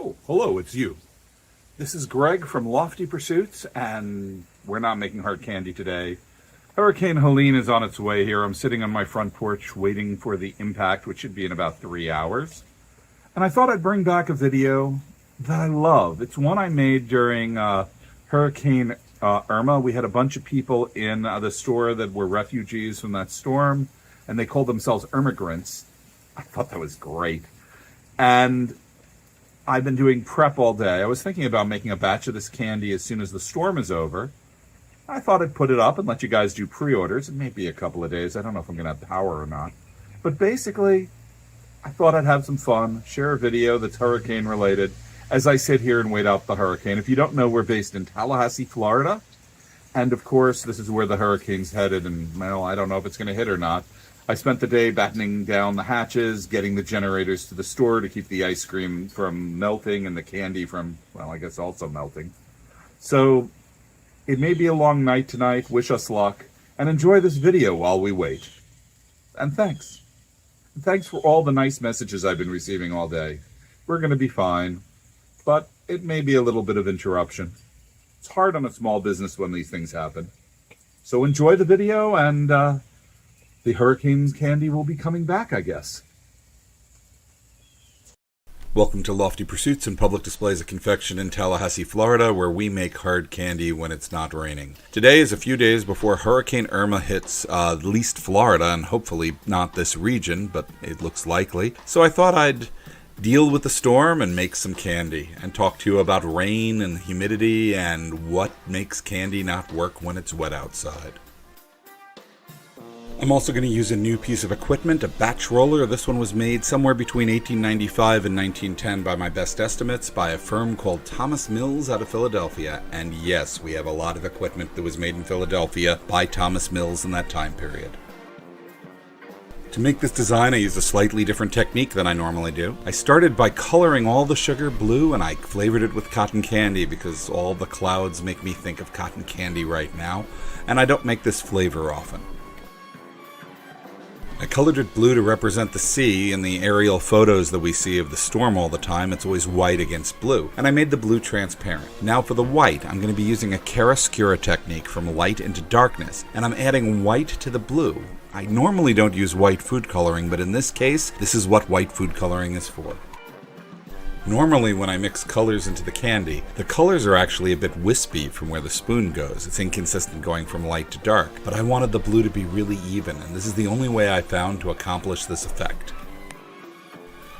Oh, hello, it's you. This is Greg from Lofty Pursuits, and we're not making hard candy today. Hurricane Helene is on its way here. I'm sitting on my front porch waiting for the impact, which should be in about 3 hours. And I thought I'd bring back a video that I love. It's one I made during Hurricane Irma. We had a bunch of people in the store that were refugees from that storm, and they called themselves Irmigrants. I thought that was great. And I've been doing prep all day. I was thinking about making a batch of this candy as soon as the storm is over. I thought I'd put it up and let you guys do pre-orders. It may be a couple of days. I don't know if I'm going to have power or not. But basically, I thought I'd have some fun, share a video that's hurricane related as I sit here and wait out the hurricane. If you don't know, we're based in Tallahassee, Florida. And of course, this is where the hurricane's headed. And well, I don't know if it's going to hit or not. I spent the day battening down the hatches, getting the generators to the store to keep the ice cream from melting and the candy from, well, I guess also melting. So it may be a long night tonight. Wish us luck and enjoy this video while we wait. And thanks. And thanks for all the nice messages I've been receiving all day. We're going to be fine, but it may be a little bit of interruption. It's hard on a small business when these things happen. So enjoy the video, and the hurricane's candy will be coming back, I guess. Welcome to Lofty Pursuits and Public Displays of Confection in Tallahassee, Florida, where we make hard candy when it's not raining. Today is a few days before Hurricane Irma hits at least Florida, and hopefully not this region, but it looks likely. So I thought I'd deal with the storm and make some candy, and talk to you about rain and humidity and what makes candy not work when it's wet outside. I'm also going to use a new piece of equipment, a batch roller. This one was made somewhere between 1895 and 1910 by my best estimates by a firm called Thomas Mills out of Philadelphia. And yes, we have a lot of equipment that was made in Philadelphia by Thomas Mills in that time period. To make this design, I used a slightly different technique than I normally do. I started by coloring all the sugar blue, and I flavored it with cotton candy because all the clouds make me think of cotton candy right now, and I don't make this flavor often. I colored it blue to represent the sea. In the aerial photos that we see of the storm all the time, it's always white against blue, and I made the blue transparent. Now for the white, I'm going to be using a chiaroscuro technique from light into darkness, and I'm adding white to the blue. I normally don't use white food coloring, but in this case, this is what white food coloring is for. Normally when I mix colors into the candy, the colors are actually a bit wispy from where the spoon goes. It's inconsistent going from light to dark, but I wanted the blue to be really even, and this is the only way I found to accomplish this effect.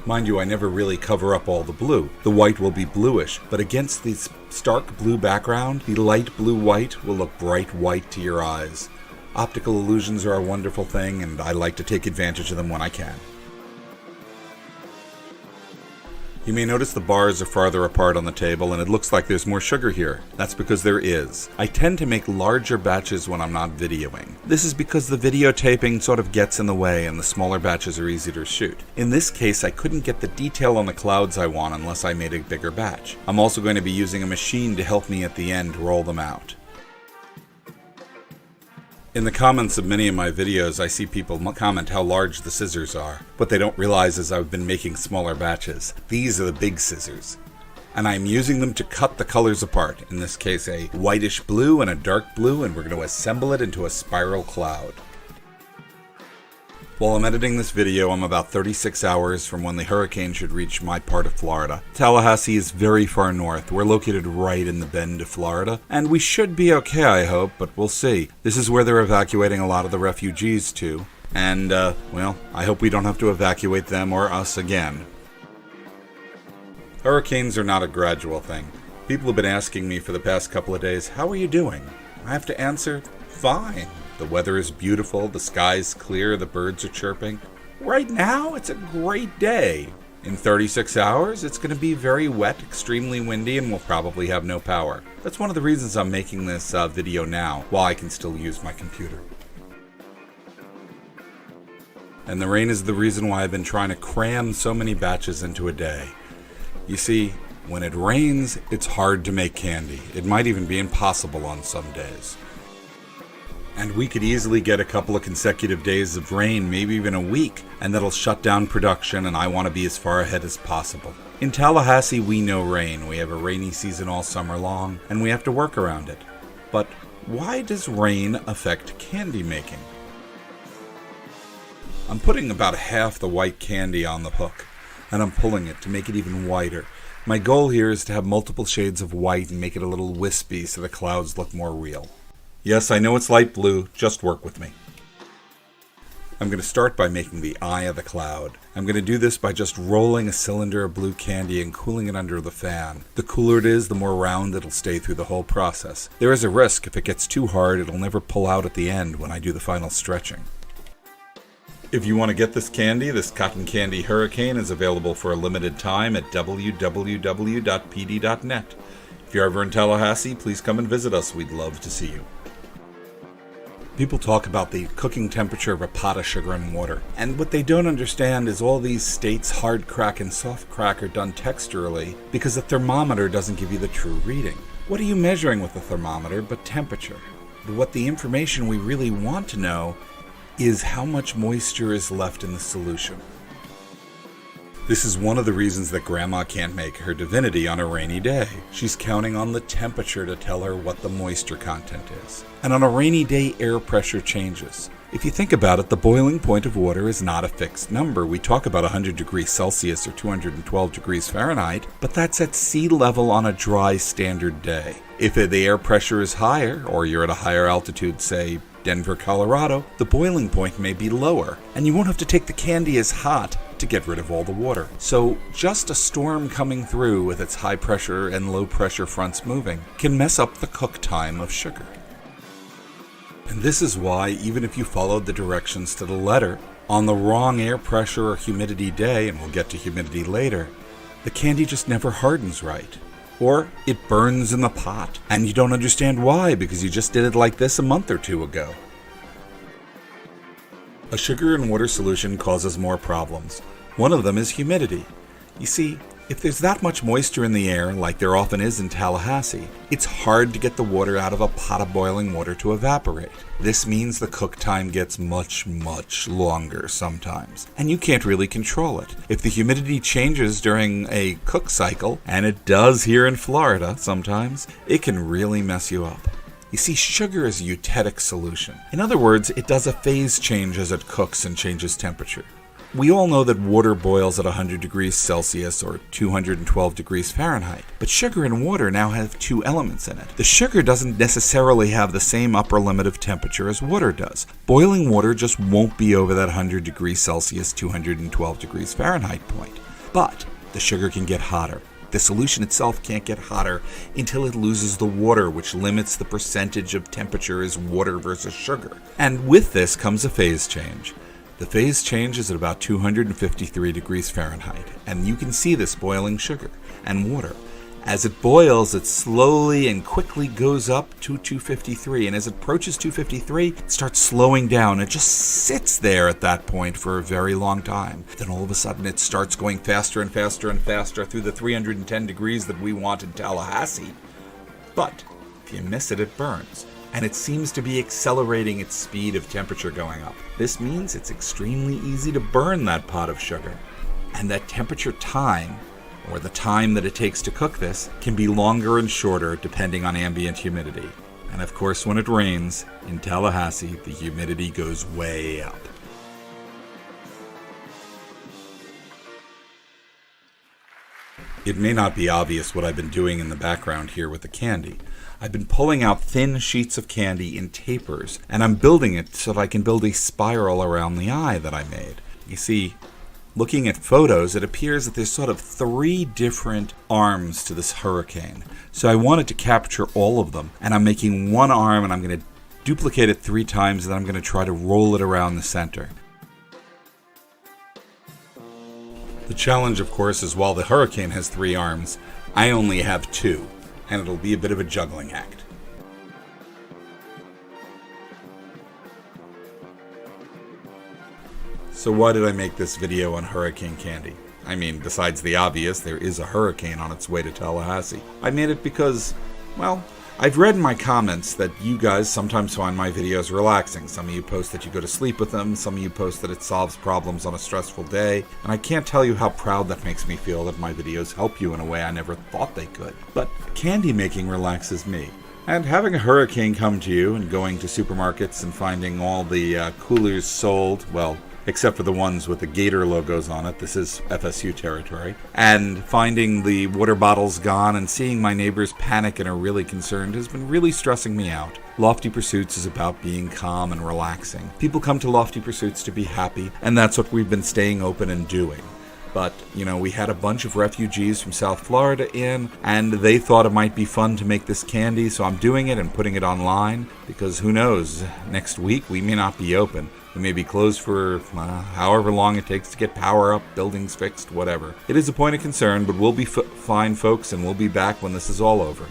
Mind you, I never really cover up all the blue. The white will be bluish, but against this stark blue background, the light blue white will look bright white to your eyes. Optical illusions are a wonderful thing, and I like to take advantage of them when I can. You may notice the bars are farther apart on the table, and it looks like there's more sugar here. That's because there is. I tend to make larger batches when I'm not videoing. This is because the videotaping sort of gets in the way and the smaller batches are easier to shoot. In this case, I couldn't get the detail on the clouds I want unless I made a bigger batch. I'm also going to be using a machine to help me at the end roll them out. In the comments of many of my videos, I see people comment how large the scissors are. What they don't realize is I've been making smaller batches. These are the big scissors. And I'm using them to cut the colors apart. In this case, a whitish blue and a dark blue, and we're going to assemble it into a spiral cloud. While I'm editing this video, I'm about 36 hours from when the hurricane should reach my part of Florida. Tallahassee is very far north. We're located right in the bend of Florida, and we should be okay, I hope, but we'll see. This is where they're evacuating a lot of the refugees to, and, well, I hope we don't have to evacuate them or us again. Hurricanes are not a gradual thing. People have been asking me for the past couple of days, how are you doing? I have to answer, fine. The weather is beautiful, the sky's clear, the birds are chirping. Right now, it's a great day. In 36 hours, it's going to be very wet, extremely windy, and we'll probably have no power. That's one of the reasons I'm making this video now, while I can still use my computer. And the rain is the reason why I've been trying to cram so many batches into a day. You see, when it rains, it's hard to make candy. It might even be impossible on some days. And we could easily get a couple of consecutive days of rain, maybe even a week, and that'll shut down production, and I want to be as far ahead as possible. In Tallahassee, we know rain. We have a rainy season all summer long, and we have to work around it. But why does rain affect candy making? I'm putting about half the white candy on the hook, and I'm pulling it to make it even whiter. My goal here is to have multiple shades of white and make it a little wispy so the clouds look more real. Yes, I know it's light blue, just work with me. I'm going to start by making the eye of the cloud. I'm going to do this by just rolling a cylinder of blue candy and cooling it under the fan. The cooler it is, the more round it'll stay through the whole process. There is a risk if it gets too hard, it'll never pull out at the end when I do the final stretching. If you want to get this candy, this cotton candy hurricane is available for a limited time at www.pd.net. If you're ever in Tallahassee, please come and visit us. We'd love to see you. People talk about the cooking temperature of a pot of sugar and water, and what they don't understand is all these states, hard crack and soft crack, are done texturally because the thermometer doesn't give you the true reading. What are you measuring with the thermometer but temperature? But what the information we really want to know is how much moisture is left in the solution. This is one of the reasons that Grandma can't make her divinity on a rainy day. She's counting on the temperature to tell her what the moisture content is. And on a rainy day, air pressure changes. If you think about it, the boiling point of water is not a fixed number. We talk about 100 degrees Celsius or 212 degrees Fahrenheit, but that's at sea level on a dry standard day. If the air pressure is higher, or you're at a higher altitude, say Denver, Colorado, the boiling point may be lower, and you won't have to take the candy as hot to get rid of all the water. So just a storm coming through with its high pressure and low pressure fronts moving can mess up the cook time of sugar. And this is why, even if you followed the directions to the letter, on the wrong air pressure or humidity day, and we'll get to humidity later, the candy just never hardens right. Or it burns in the pot, and you don't understand why because you just did it like this a month or two ago. A sugar and water solution causes more problems. One of them is humidity. You see, if there's that much moisture in the air, like there often is in Tallahassee, it's hard to get the water out of a pot of boiling water to evaporate. This means the cook time gets much, much longer sometimes, and you can't really control it. If the humidity changes during a cook cycle, and it does here in Florida sometimes, it can really mess you up. You see, sugar is a eutectic solution. In other words, it does a phase change as it cooks and changes temperature. We all know that water boils at 100 degrees Celsius or 212 degrees Fahrenheit, but sugar and water now have two elements in it. The sugar doesn't necessarily have the same upper limit of temperature as water does. Boiling water just won't be over that 100 degrees Celsius, 212 degrees Fahrenheit point. But the sugar can get hotter. The solution itself can't get hotter until it loses the water, which limits the percentage of temperature as water versus sugar. And with this comes a phase change. The phase change is at about 253 degrees Fahrenheit, and you can see this boiling sugar and water. As it boils, it slowly and quickly goes up to 253, and as it approaches 253, it starts slowing down. It just sits there at that point for a very long time. Then all of a sudden, it starts going faster and faster and faster through the 310 degrees that we want in Tallahassee. But if you miss it, it burns. And it seems to be accelerating its speed of temperature going up. This means it's extremely easy to burn that pot of sugar. And that temperature time, or the time that it takes to cook this, can be longer and shorter depending on ambient humidity. And of course, when it rains, in Tallahassee, the humidity goes way up. It may not be obvious what I've been doing in the background here with the candy. I've been pulling out thin sheets of candy in tapers, and I'm building it so that I can build a spiral around the eye that I made. You see, looking at photos, it appears that there's sort of 3 different arms to this hurricane. So I wanted to capture all of them, and I'm making one arm, and I'm going to duplicate it 3 times, and then I'm going to try to roll it around the center. The challenge, of course, is while the hurricane has 3 arms, I only have 2. And it'll be a bit of a juggling act. So why did I make this video on hurricane candy? I mean, besides the obvious, there is a hurricane on its way to Tallahassee. I made it because, well, I've read in my comments that you guys sometimes find my videos relaxing. Some of you post that you go to sleep with them, some of you post that it solves problems on a stressful day, and I can't tell you how proud that makes me feel that my videos help you in a way I never thought they could. But candy making relaxes me. And having a hurricane come to you and going to supermarkets and finding all the coolers sold, well, except for the ones with the Gator logos on it, this is FSU territory, and finding the water bottles gone and seeing my neighbors panic and are really concerned has been really stressing me out. Lofty Pursuits is about being calm and relaxing. People come to Lofty Pursuits to be happy, and that's what we've been staying open and doing. But, we had a bunch of refugees from South Florida in, and they thought it might be fun to make this candy, so I'm doing it and putting it online, because who knows, next week we may not be open. We may be closed for however long it takes to get power up, buildings fixed, whatever. It is a point of concern, but we'll be fine, folks, and we'll be back when this is all over.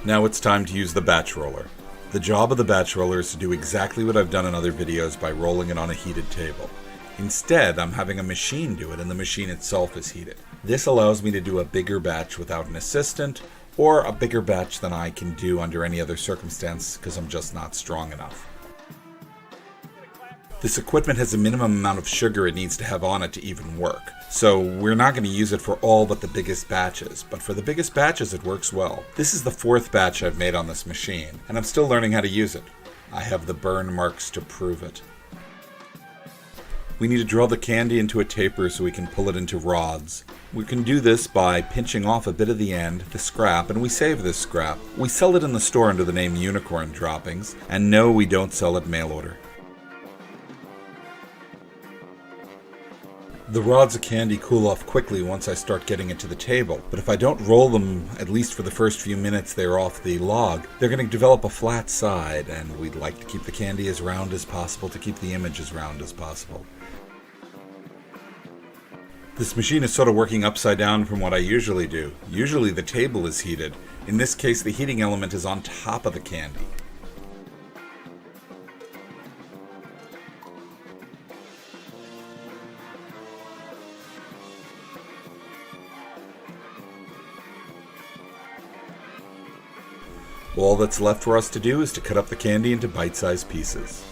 Now it's time to use the batch roller. The job of the batch roller is to do exactly what I've done in other videos by rolling it on a heated table. Instead, I'm having a machine do it, and the machine itself is heated. This allows me to do a bigger batch without an assistant, or a bigger batch than I can do under any other circumstance because I'm just not strong enough. This equipment has a minimum amount of sugar it needs to have on it to even work. So we're not going to use it for all but the biggest batches, but for the biggest batches it works well. This is the 4th batch I've made on this machine, and I'm still learning how to use it. I have the burn marks to prove it. We need to draw the candy into a taper so we can pull it into rods. We can do this by pinching off a bit of the end, the scrap, and we save this scrap. We sell it in the store under the name Unicorn Droppings, and no, we don't sell it mail order. The rods of candy cool off quickly once I start getting it to the table, but if I don't roll them, at least for the first few minutes they're off the log, they're going to develop a flat side, and we'd like to keep the candy as round as possible to keep the image as round as possible. This machine is sort of working upside down from what I usually do. Usually the table is heated. In this case, the heating element is on top of the candy. All that's left for us to do is to cut up the candy into bite-sized pieces.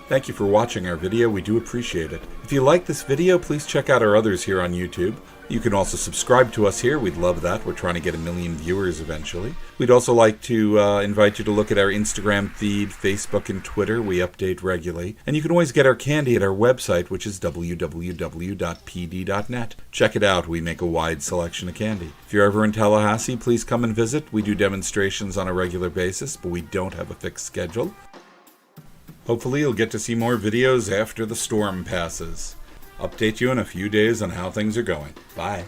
Thank you for watching our video, we do appreciate it. If you like this video, please check out our others here on YouTube. You can also subscribe to us here, we'd love that. We're trying to get 1 million viewers eventually. We'd also like to invite you to look at our Instagram feed, Facebook, and Twitter. We update regularly. And you can always get our candy at our website, which is www.pd.net. Check it out, we make a wide selection of candy. If you're ever in Tallahassee, please come and visit. We do demonstrations on a regular basis, but we don't have a fixed schedule. Hopefully you'll get to see more videos after the storm passes. Update you in a few days on how things are going. Bye.